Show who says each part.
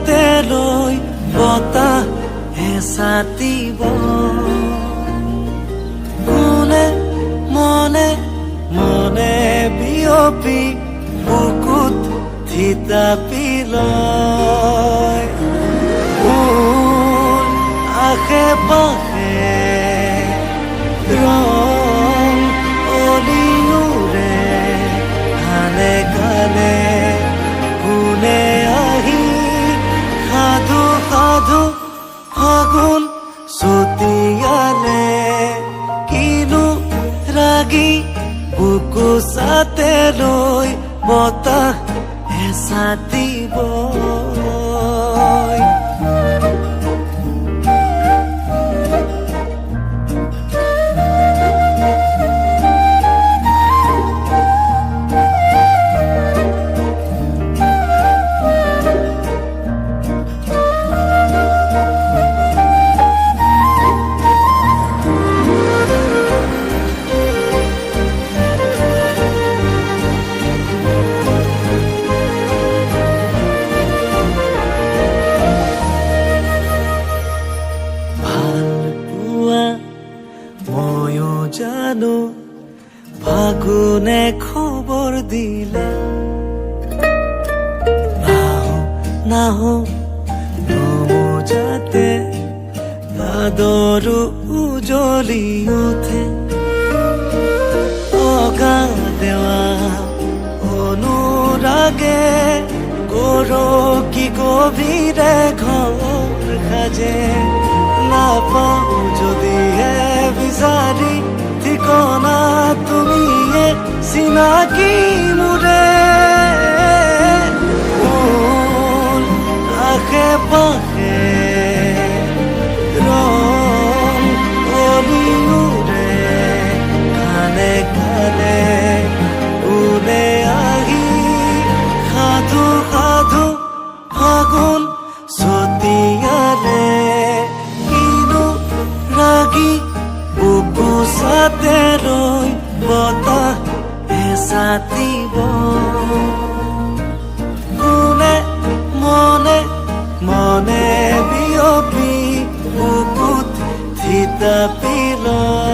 Speaker 1: বুকুচাতে লৈ বতাহ এচাতিব কোনে মনে মনে বিয়পি বুকুত থিতাপি লয় আশে পাশে ৰং অলিউৰে কানে কানে কোনে আহি সাধু সাধু ফাগুন ছটিয়ালে কিনো ৰাগি বুকুচাতে লৈ বতাহ এচাতিব ময়ো জানো ফাগুনে খবৰ দিলে নাহো নমোজাতে আদৰো উজলি উঠে অগা দেৱা অনুৰাগে গৰকি গভীৰে ঘৰ সাজে নাপাওঁ যদিহে বিচাৰি ঠিকনা তুমিয়ে চিনাকি মোৰে আশে পাশে ৰং অলিউৰে কানে কানে কোনে আহি সাধু সাধু ফাগুন ছটিয়ালে বুকুচাতে লৈ বতাহ এচাতিব কোনে মনে মনে বিয়পি বুকুত থিতাপি লয়